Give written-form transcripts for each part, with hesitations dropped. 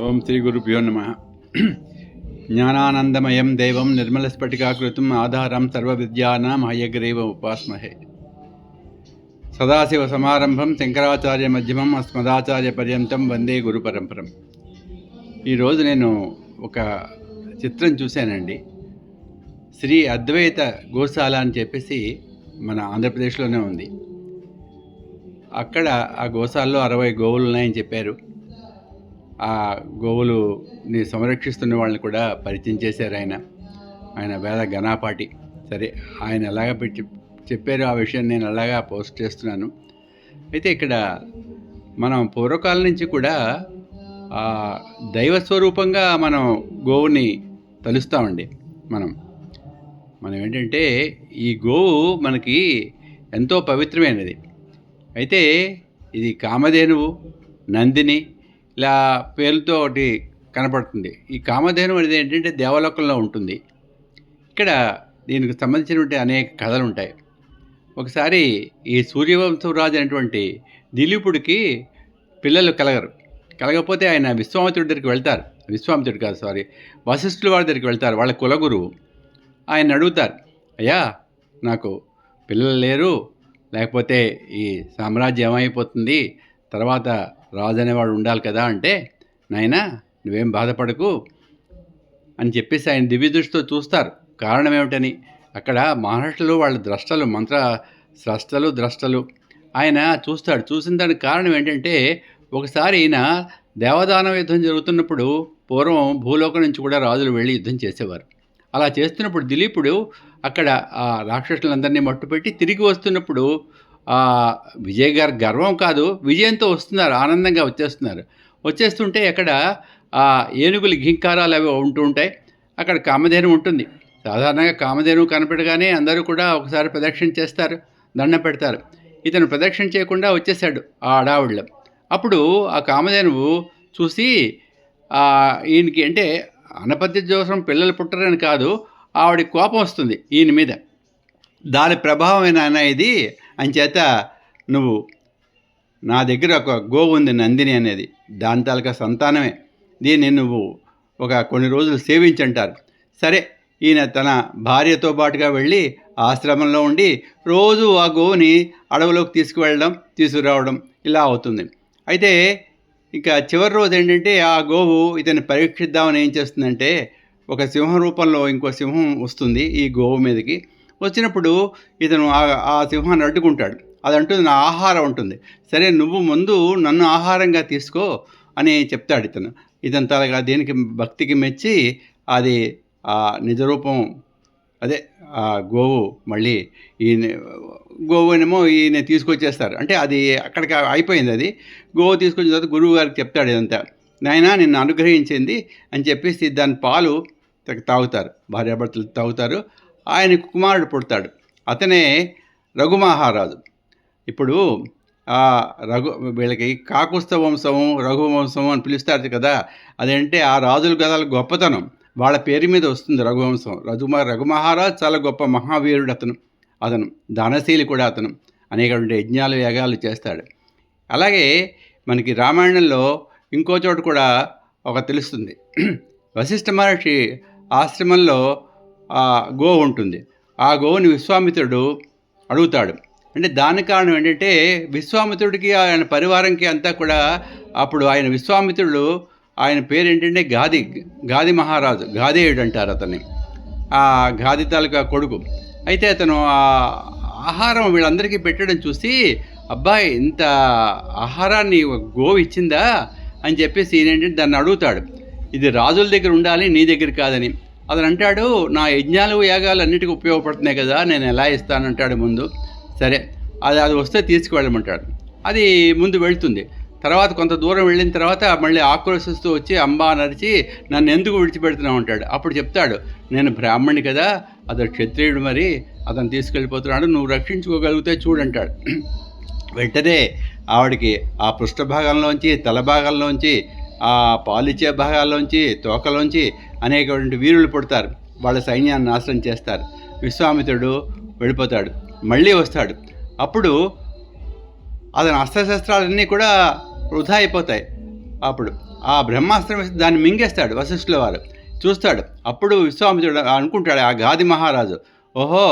ఓం శ్రీ గురుభ్యో నమః. జ్ఞానానందమయం దేవం నిర్మలస్ఫటికాకృతిం ఆధారం సర్వవిద్యానాం హయగ్రీవం ఉపాస్మహే. సదాశివ సమారంభం శంకరాచార్య మధ్యమం అస్మదాచార్య పర్యంతం వందే గురు పరంపరం. ఈరోజు నేను ఒక చిత్రం చూశానండి. శ్రీ అద్వైత గోశాల అని చెప్పేసి మన ఆంధ్రప్రదేశ్లోనే ఉంది. అక్కడ ఆ గోశాలలో 60 గోవులు ఉన్నాయని చెప్పారు. ఆ గోవులుని సంరక్షిస్తున్న వాళ్ళని కూడా పరిచయం చేశారు ఆయన వేద గణాపాటి. సరే, ఆయన ఎలాగా చెప్పారు ఆ విషయం నేను అలాగా పోస్ట్ చేస్తున్నాను. అయితే ఇక్కడ మనం పూర్వకాలం నుంచి కూడా దైవస్వరూపంగా మనం గోవుని తలుస్తామండి. మనం ఏంటంటే ఈ గోవు మనకి ఎంతో పవిత్రమైనది. అయితే ఇది కామధేనువు, నందిని ఇలా పేర్లతో ఒకటి కనపడుతుంది. ఈ కామధేను అనేది ఏంటంటే దేవలోకంలో ఉంటుంది. ఇక్కడ దీనికి సంబంధించినటువంటి అనేక కథలు ఉంటాయి. ఒకసారి ఈ సూర్యవంశరాజు అనేటువంటి దిలీపుడికి పిల్లలు కలగకపోతే ఆయన విశ్వామిత్రుడి దగ్గరికి వెళ్తారు. వశిష్ఠుల వారి దగ్గరికి వెళ్తారు. వాళ్ళ కులగురువు. ఆయన అడుగుతారు, అయ్యా నాకు పిల్లలు లేరు, లేకపోతే ఈ సామ్రాజ్యం ఏమైపోతుంది, తర్వాత రాజు అనేవాడు ఉండాలి కదా. అంటే నాయనా నువ్వేం బాధపడకు అని చెప్పేసి ఆయన దివ్య దృష్టితో చూస్తారు కారణం ఏమిటని. అక్కడ మహర్షులు వాళ్ళ ద్రష్టలు ఆయన చూస్తాడు. చూసిన దానికి కారణం ఏంటంటే ఒకసారి ఈయన దేవదానవ యుద్ధం జరుగుతున్నప్పుడు పూర్వం భూలోకం నుంచి కూడా రాజులు వెళ్ళి యుద్ధం చేసేవారు. అలా చేస్తున్నప్పుడు దిలీపుడు అక్కడ ఆ రాక్షసులందరినీ మట్టుపెట్టి తిరిగి వస్తున్నప్పుడు విజయ్ గారు గర్వం కాదు, విజయంతో వస్తున్నారు, ఆనందంగా వచ్చేస్తుంటే అక్కడ ఏనుగులు ఘింకారాలు అవి ఉంటూ ఉంటాయి. అక్కడ కామధేను ఉంటుంది. సాధారణంగా కామధేను కనపెట్టగానే అందరూ కూడా ఒకసారి ప్రదక్షిణ చేస్తారు, దండం పెడతారు. ఇతను ప్రదక్షిణ చేయకుండా వచ్చేసాడు ఆ అడావుడిలో. అప్పుడు ఆ కామధేనువు చూసి ఈయనకి అంటే అనపత్య దోషం పిల్లలు పుట్టరని కాదు, ఆవిడ కోపం వస్తుంది ఈయన మీద. దాని ప్రభావమైన ఇది అంచేత నువ్వు నా దగ్గర ఒక గోవు ఉంది నందిని అనేది, దాని తాలూకా సంతానమే, దీన్ని నువ్వు కొన్ని రోజులు సేవించంటారు. సరే, ఈయన తన భార్యతో పాటుగా వెళ్ళి ఆశ్రమంలో ఉండి రోజు ఆ గోవుని అడవిలోకి తీసుకురావడం ఇలా అవుతుంది. అయితే ఇంకా చివరి రోజు ఏంటంటే ఆ గోవు ఇతన్ని పరీక్షిద్దామని ఏం చేస్తుందంటే ఒక సింహం రూపంలో ఇంకో సింహం వస్తుంది ఈ గోవు మీదకి. వచ్చినప్పుడు ఇతను ఆ సింహాన్ని అడ్డుకుంటాడు. అది అంటుంది నా ఆహారం ఉంటుంది. సరే, నువ్వు ముందు నన్ను ఆహారంగా తీసుకో అని చెప్తాడు ఇతను తలగా దీనికి భక్తికి మెచ్చి అది ఆ నిజరూపం అదే ఆ గోవు మళ్ళీ గోవునేమో ఈయన తీసుకొచ్చేస్తారు. అంటే అది అక్కడికి అయిపోయింది. అది గోవు తీసుకొచ్చిన తర్వాత గురువు గారికి చెప్తాడు ఇదంతా, నాయనా నిన్ను అనుగ్రహించింది అని చెప్పేసి దాని పాలు తాగుతారు, భార్యాభర్తలు తాగుతారు. ఆయన కుమారుడు పుడతాడు, అతనే రఘుమహారాజు. ఇప్పుడు వీళ్ళకి కాకుస్థ వంశము, రఘువంశము అని పిలుస్తారు కదా. అదేంటే ఆ రాజుల గదాల గొప్పతనం వాళ్ళ పేరు మీద వస్తుంది రఘువంశం. రఘుమహారాజు చాలా గొప్ప మహావీరుడు అతను దానశీలి కూడా. అతను అనేకటువంటి యజ్ఞాలు యాగాలు చేస్తాడు. అలాగే మనకి రామాయణంలో ఇంకో చోట కూడా తెలుస్తుంది. వశిష్ఠ మహర్షి ఆశ్రమంలో గోవు ఉంటుంది. ఆ గోవుని విశ్వామిత్రుడు అడుగుతాడు. అంటే దానికి కారణం ఏంటంటే విశ్వామిత్రుడికి ఆయన పరివారంకి అంతా కూడా అప్పుడు ఆయన విశ్వామిత్రుడు ఆయన పేరు ఏంటంటే గాది మహారాజు, గాధేయుడు అంటారు అతన్ని. ఆ గాది తాలూకా కొడుకు. అయితే అతను ఆ ఆహారం వీళ్ళందరికీ పెట్టడం చూసి అబ్బాయి ఇంత ఆహారాన్ని గోవు ఇచ్చిందా అని చెప్పేసి ఏంటంటే దాన్ని అడుగుతాడు. ఇది రాజుల దగ్గర ఉండాలి, నీ దగ్గర కాదని. అతను అంటాడు, నా యజ్ఞాలు యాగాలు అన్నిటికీ ఉపయోగపడుతున్నాయి కదా, నేను ఎలా ఇస్తానంటాడు ముందు. సరే, అది వస్తే తీసుకువెళ్ళమంటాడు. అది ముందు వెళ్తుంది. తర్వాత కొంత దూరం వెళ్ళిన తర్వాత మళ్ళీ ఆక్రోశిస్తూ వచ్చి అంబా నడిచి నన్ను ఎందుకు విడిచిపెడుతున్నావు అంటాడు. అప్పుడు చెప్తాడు, నేను బ్రాహ్మణి కదా, అతను క్షత్రియుడు, మరి అతను తీసుకెళ్ళిపోతున్నాడు, నువ్వు రక్షించుకోగలిగితే చూడంటాడు. వెంటనే ఆవిడికి ఆ పృష్ఠభాగంలోంచి, తల భాగంలోంచి, ఆ పాలిచ్చే భాగాల్లోంచి, తోకలోంచి అనేకటువంటి వీరులు పుడతారు. వాళ్ళ సైన్యాన్ని నాశనం చేస్తారు. విశ్వామిత్రుడు వెళ్ళిపోతాడు, మళ్ళీ వస్తాడు. అప్పుడు అతని అస్త్రశస్త్రాలన్నీ కూడా వృధా అయిపోతాయి. అప్పుడు ఆ బ్రహ్మాస్త్రం వేసి దాన్ని మింగేస్తాడు వశిష్ఠుల వారు. చూస్తాడు. అప్పుడు విశ్వామిత్రుడు అనుకుంటాడు, ఆ గాది మహారాజు, ఓహో,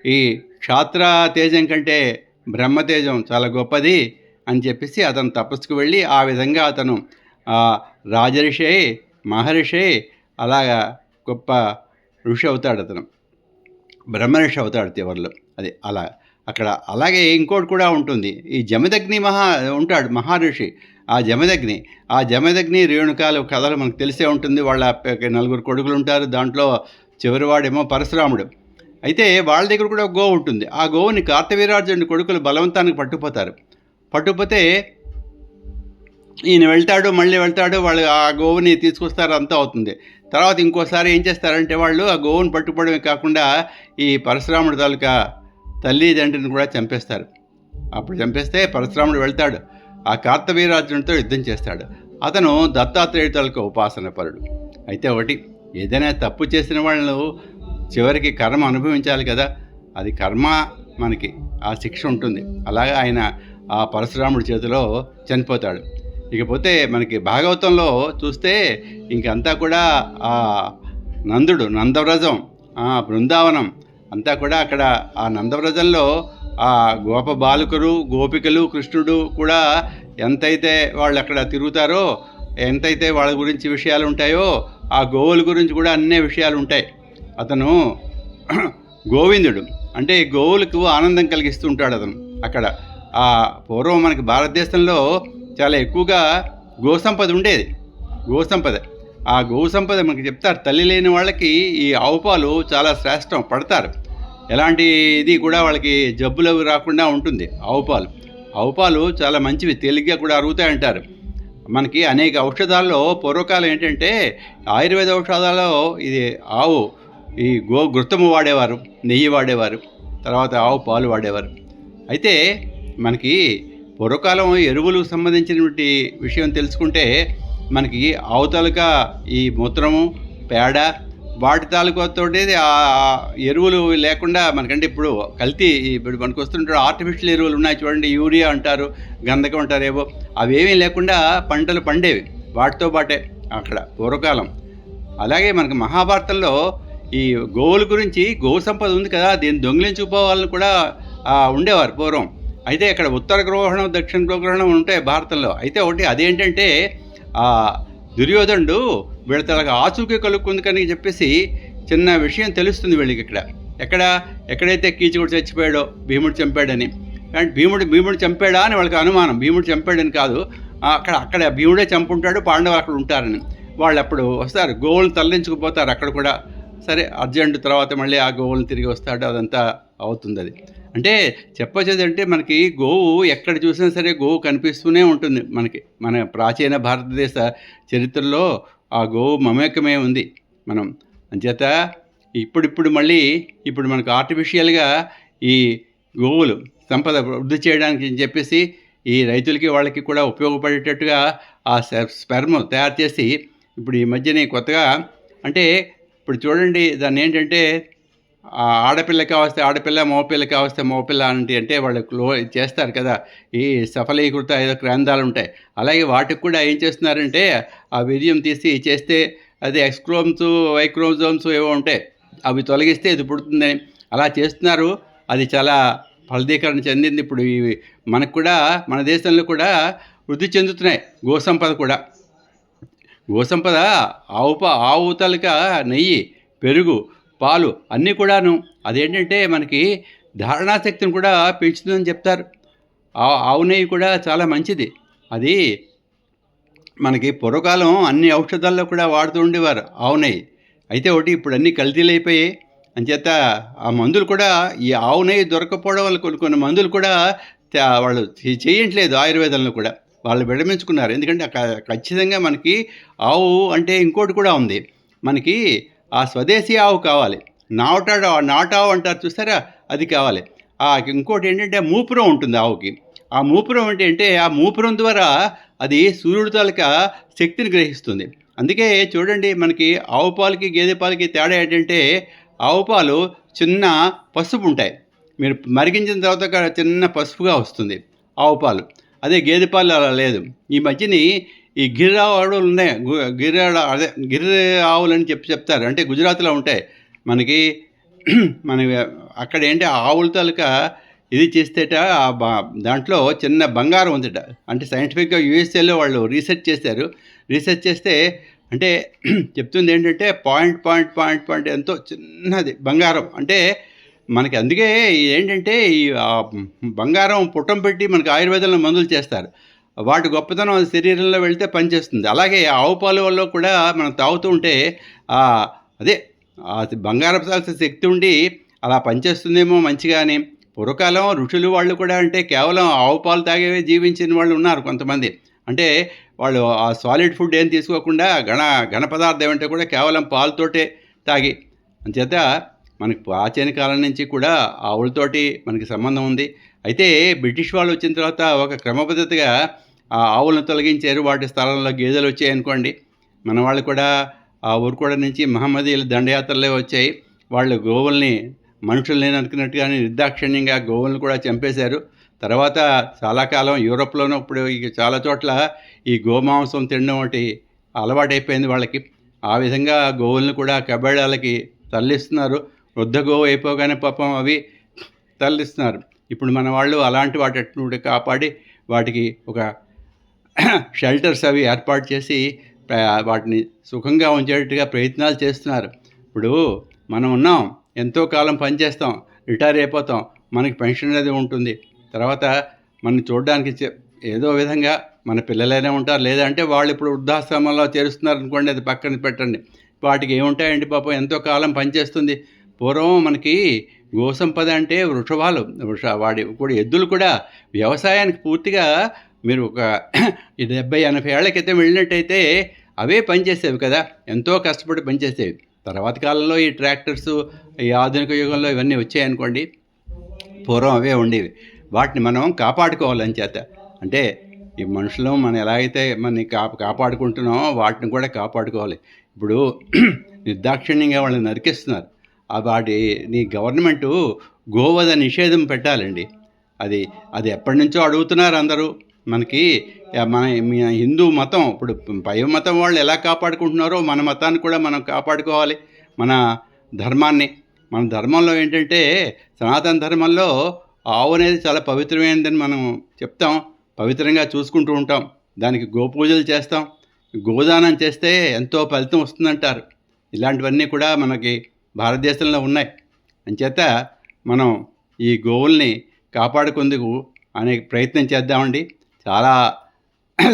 ఈ క్షాత్ర తేజం కంటే బ్రహ్మతేజం చాలా గొప్పది అని చెప్పేసి అతను తపస్సుకు వెళ్ళి ఆ విధంగా అతను రాజర్షి, మహర్షి, అలాగా గొప్ప ఋషి అవుతాడు. అతను బ్రహ్మర్షి అవుతాడు చివరిలో. అది అలా అక్కడ. అలాగే ఇంకోటి కూడా ఉంటుంది. ఈ జమదగ్ని ఉంటాడు మహర్షి. ఆ జమదగ్ని రేణుకాలు కథలు మనకు తెలిసే ఉంటుంది. వాళ్ళ 4 కొడుకులు ఉంటారు. దాంట్లో చివరివాడేమో పరశురాముడు. అయితే వాళ్ళ దగ్గర కూడా ఒక గోవు ఉంటుంది. ఆ గోవుని కార్తవీర్యార్జునుడి కొడుకులు బలవంతానికి పట్టుకుపోతే ఈయన వెళ్తాడు, మళ్ళీ వెళ్తాడు, వాళ్ళు ఆ గోవుని తీసుకొస్తారు, అంతా అవుతుంది. తర్వాత ఇంకోసారి ఏం చేస్తారంటే వాళ్ళు ఆ గోవుని పట్టుకోవడమే కాకుండా ఈ పరశురాముడి తాలూకా తల్లిదండ్రిని కూడా చంపేస్తారు. అప్పుడు చంపేస్తే పరశురాముడు వెళ్తాడు, ఆ కార్తవీర్యార్జునుడితో యుద్ధం చేస్తాడు. అతను దత్తాత్రేయ తాలూకా ఉపాసన పరుడు. అయితే ఒకటి, ఏదైనా తప్పు చేసిన వాళ్ళు చివరికి కర్మ అనుభవించాలి కదా. అది కర్మ, మనకి ఆ శిక్ష ఉంటుంది. అలాగే ఆయన ఆ పరశురాముడి చేతిలో చనిపోతాడు. ఇకపోతే మనకి భాగవతంలో చూస్తే ఇంకంతా కూడా ఆ నందవ్రజం, బృందావనం అంతా కూడా అక్కడ ఆ నందవ్రజంలో ఆ గోప బాలుకరు, గోపికలు, కృష్ణుడు కూడా ఎంతైతే వాళ్ళు అక్కడ తిరుగుతారో, ఎంతైతే వాళ్ళ గురించి విషయాలు ఉంటాయో, ఆ గోవుల గురించి కూడా అన్ని విషయాలు ఉంటాయి. అతను గోవిందుడు అంటే గోవులకు ఆనందం కలిగిస్తూ ఉంటాడు అతను అక్కడ. ఆ పూర్వం మనకి భారతదేశంలో చాలా ఎక్కువగా గోసంపద ఉండేది. ఆ గోసంపద మనకి చెప్తారు, తల్లి లేని వాళ్ళకి ఈ ఆవు పాలు చాలా శ్రేష్టం, పడతారు. ఎలాంటి ఇది కూడా వాళ్ళకి జబ్బులు రాకుండా ఉంటుంది ఆవు పాలు చాలా మంచివి, తేలిగ్గా కూడా అరుగుతాయంటారు. మనకి అనేక ఔషధాల్లో పూర్వకాలం ఏంటంటే ఆయుర్వేద ఔషధాల్లో ఇది ఈ ఘృతము వాడేవారు, నెయ్యి వాడేవారు, తర్వాత ఆవు పాలు వాడేవారు. అయితే మనకి పూర్వకాలం ఎరువులకు సంబంధించినటువంటి విషయం తెలుసుకుంటే మనకి ఆవు తాలూకా ఈ మూత్రము, పేడ, వాటి తాలూకాతోటి ఆ ఎరువులు లేకుండా మనకంటే ఇప్పుడు కల్తీ, ఇప్పుడు మనకు వస్తుంటారు ఆర్టిఫిషియల్ ఎరువులు ఉన్నాయి చూడండి, యూరియా అంటారు, గంధకం అంటారు, ఏవో అవేమీ లేకుండా పంటలు పండేవి వాటితో పాటే అక్కడ పూర్వకాలం. అలాగే మనకి మహాభారతంలో ఈ గోవుల గురించి, గోవు సంపద ఉంది కదా, దీన్ని దొంగిలించుకుపోవాలని కూడా ఉండేవారు పూర్వం. అయితే ఇక్కడ ఉత్తర గ్రహణం, దక్షిణ గ్రహణం ఉంటాయి భారతంలో. అయితే ఒకటి అదేంటంటే దుర్యోధనుడు వీళ్ళ తలగా ఆచూకీ కలుక్కుంది కనుక చెప్పేసి చిన్న విషయం తెలుస్తుంది వీళ్ళకి. ఎక్కడైతే కీచకుడు చచ్చిపోయాడో, భీముడు చంపాడని. కానీ భీముడు చంపాడా అని వాళ్ళకి అనుమానం. భీముడు చంపాడని కాదు, అక్కడ భీముడే చంపుంటాడు, పాండవులు అక్కడ ఉంటారని. వాళ్ళు అప్పుడు వస్తారు, గోవులను తరలించుకుపోతారు అక్కడ కూడా. సరే, అర్జెంట్ తర్వాత మళ్ళీ ఆ గోవులను తిరిగి వస్తాడు, అదంతా అవుతుంది. అది అంటే చెప్పొచ్చేది అంటే మనకి గోవు ఎక్కడ చూసినా సరే గోవు కనిపిస్తూనే ఉంటుంది మనకి. మన ప్రాచీన భారతదేశ చరిత్రలో ఆ గోవు మమేకమే ఉంది. మనం అంచేత ఇప్పుడు మనకు ఆర్టిఫిషియల్గా ఈ గోవులు సంపద వృద్ధి చేయడానికి అని చెప్పేసి ఈ రైతులకి వాళ్ళకి కూడా ఉపయోగపడేటట్టుగా ఆ స్పెర్మ్ తయారు చేసి ఇప్పుడు ఈ మధ్యనే కొత్తగా, అంటే ఇప్పుడు చూడండి, దాన్ని ఏంటంటే ఆడపిల్లకి కావస్తే ఆడపిల్ల, మగపిల్లకి కావస్తే మగపిల్ల అంటే వాళ్ళు చేస్తారు కదా, ఈ సఫలీకృత ఏదో గ్రంథాలు ఉంటాయి. అలాగే వాటికి కూడా ఏం చేస్తున్నారంటే ఆ వీర్యం తీసి చేస్తే అది వైక్రోమోజోమ్స్ ఏవో ఉంటాయి, అవి తొలగిస్తే ఇది పుడుతుందని అలా చేస్తున్నారు. అది చాలా ఫలదీకరణ చెందింది. ఇప్పుడు మనకు కూడా మన దేశంలో కూడా వృద్ధి చెందుతున్నాయి గోసంపద. ఆవు తలక నెయ్యి, పెరుగు, పాలు అన్నీ కూడాను అదేంటంటే మనకి ధారణాశక్తిని కూడా పెంచుతుందని చెప్తారు. ఆవు నెయ్యి కూడా చాలా మంచిది. అది మనకి పూర్వకాలం అన్ని ఔషధాల్లో కూడా వాడుతూ ఉండేవారు ఆవు నెయ్యి. అయితే ఒకటి ఇప్పుడు అన్నీ కల్తీలు అయిపోయాయి. అంచేత ఆ మందులు కూడా, ఈ ఆవు నెయ్యి దొరకపోవడం వల్ల కొన్ని మందులు కూడా వాళ్ళు చేయట్లేదు. ఆయుర్వేదంలో కూడా వాళ్ళు విరమించుకున్నారు. ఎందుకంటే ఖచ్చితంగా మనకి ఆవు అంటే ఇంకోటి కూడా ఉంది. మనకి ఆ స్వదేశీ ఆవు కావాలి, నాటావు అంటారు చూస్తారా, అది కావాలి. ఇంకోటి ఏంటంటే మూపురం ఉంటుంది ఆవుకి. ఆ మూపురం ఏంటంటే ఆ మూపురం ద్వారా అది సూర్యుడి తాలూకా శక్తిని గ్రహిస్తుంది. అందుకే చూడండి, మనకి ఆవు పాలకి గేదె పాలకి తేడా ఏంటంటే ఆవు పాలు చిన్న పసుపు ఉంటాయి, మీరు మరిగించిన తర్వాత చిన్న పసుపుగా వస్తుంది ఆవు పాలు. అదే గేదె పాలు అలా లేదు. ఈ మధ్యని ఈ గిర్ ఆవులు ఉన్నాయి. గిర్ అదే గిర్ ఆవులని చెప్తారు. అంటే గుజరాత్‌లో ఉంటాయి. మనకి మన అక్కడేంటి ఆవుల తాలూకా ఇది చేస్తేట దాంట్లో చిన్న బంగారం ఉందట. అంటే సైంటిఫిక్‌గా యూఎస్ఏలో వాళ్ళు రీసెర్చ్ చేశారు. రీసెర్చ్ చేస్తే అంటే చెప్తుందేంటంటే పాయింట్ ఎంతో చిన్నది బంగారం. అంటే మనకి అందుకే ఏంటంటే ఈ బంగారం పుట్టం పెట్టి మనకి ఆయుర్వేదంలో మందులు చేస్తారు. వాటి గొప్పతనం శరీరంలో వెళ్తే పనిచేస్తుంది. అలాగే ఆవు పాలు వల్ల కూడా మనం తాగుతూ ఉంటే అదే బంగారపు శక్తి ఉండి అలా పనిచేస్తుందేమో మంచిగా అని. పూర్వకాలం ఋషులు వాళ్ళు కూడా అంటే కేవలం ఆవు పాలు తాగేవే జీవించిన వాళ్ళు ఉన్నారు కొంతమంది. అంటే వాళ్ళు ఆ సాలిడ్ ఫుడ్ ఏం తీసుకోకుండా ఘన పదార్థం అంటే కూడా కేవలం పాలతోటే తాగి. అంచేత మనకి ప్రాచీన కాలం నుంచి కూడా ఆవులతోటి మనకి సంబంధం ఉంది. అయితే బ్రిటిష్ వాళ్ళు వచ్చిన తర్వాత ఒక క్రమపద్ధతిగా ఆ ఆవులను తొలగించారు. వాటి స్థలంలో గేదెలు వచ్చాయనుకోండి. మన వాళ్ళు కూడా ఆ ఊరుకోడ నుంచి మహమ్మదీయుల దండయాత్రలే వచ్చాయి. వాళ్ళు గోవుల్ని మనుషుల్ని అనుకున్నట్టుగానే నిర్దాక్షిణ్యంగా గోవులను కూడా చంపేశారు. తర్వాత చాలా కాలం యూరోప్‌లోనూ ఇప్పుడు చాలా చోట్ల ఈ గోమాంసం తినడం ఒకటి అలవాటైపోయింది వాళ్ళకి. ఆ విధంగా గోవులను కూడా కబేళాలకి తరలిస్తున్నారు. వృద్ధ గోవు అయిపోగానే పాపం అవి తరలిస్తున్నారు. ఇప్పుడు మన వాళ్ళు అలాంటి వాటి కాపాడి వాటికి ఒక షెల్టర్స్ అవి ఏర్పాటు చేసి వాటిని సుఖంగా ఉంచేటట్టుగా ప్రయత్నాలు చేస్తున్నారు. ఇప్పుడు మనం ఉన్నాం, ఎంతో కాలం పనిచేస్తాం, రిటైర్ అయిపోతాం, మనకి పెన్షన్ అనేది ఉంటుంది. తర్వాత మనం చూడడానికి ఏదో విధంగా మన పిల్లలైనా ఉంటారు, లేదంటే వాళ్ళు ఇప్పుడు వృద్ధాశ్రమంలో చేరుస్తున్నారు అనుకోండి, అది పక్కన పెట్టండి. వాటికి ఏముంటాయండి పాపం, ఎంతో కాలం పనిచేస్తుంది. పూర్వం మనకి గోసంపద అంటే వృషభాలు వాడి కూడా ఎద్దులు కూడా వ్యవసాయానికి పూర్తిగా మీరు ఒక 70-80 ఏళ్ల క్రితం వెళ్ళినట్టయితే అవే పనిచేసేవి కదా, ఎంతో కష్టపడి పనిచేసేవి. తర్వాత కాలంలో ఈ ట్రాక్టర్సు, ఈ ఆధునిక యుగంలో ఇవన్నీ వచ్చాయనుకోండి, పూర్వం అవే ఉండేవి. వాటిని మనం కాపాడుకోవాలని చేత. అంటే ఈ మనుషులు మనం ఎలా అయితే మనని కాపాడుకుంటున్నామో వాటిని కూడా కాపాడుకోవాలి. ఇప్పుడు నిర్దాక్షిణ్యంగా వాళ్ళని నరికిస్తున్నారు. వాటిని గవర్నమెంటు గోవధ నిషేధం పెట్టాలండి. అది ఎప్పటి నుంచో అడుగుతున్నారు అందరూ. మనకి మన హిందూ మతం ఇప్పుడు పై మతం వాళ్ళు ఎలా కాపాడుకుంటున్నారో మన మతాన్ని కూడా మనం కాపాడుకోవాలి. మన ధర్మాన్ని. మన ధర్మంలో ఏంటంటే సనాతన ధర్మంలో ఆవు అనేది చాలా పవిత్రమైనదని మనం చెప్తాం. పవిత్రంగా చూసుకుంటూ ఉంటాం. దానికి గోపూజలు చేస్తాం. గోదానం చేస్తే ఎంతో ఫలితం వస్తుందంటారు. ఇలాంటివన్నీ కూడా మనకి భారతదేశంలో ఉన్నాయి. అంచేత మనం ఈ గోవుల్ని కాపాడుకుందుకు అనే ప్రయత్నం చేద్దామండి. చాలా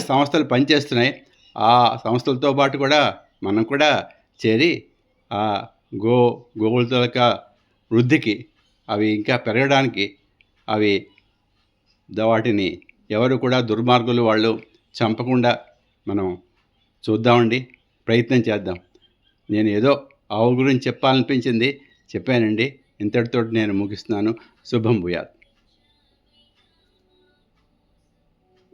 సంస్థలు పనిచేస్తున్నాయి. ఆ సంస్థలతో పాటు కూడా మనం కూడా చేరి ఆ గోవుల తాలూకా వృద్ధికి, అవి ఇంకా పెరగడానికి, వాటిని ఎవరు కూడా దుర్మార్గులు వాళ్ళు చంపకుండా మనం చూద్దామండి, ప్రయత్నం చేద్దాం. నేను ఏదో ఆవు గురించి చెప్పాలనిపించింది, చెప్పానండి. ఇంతటితో నేను ముగిస్తున్నాను. శుభం భూయాత్.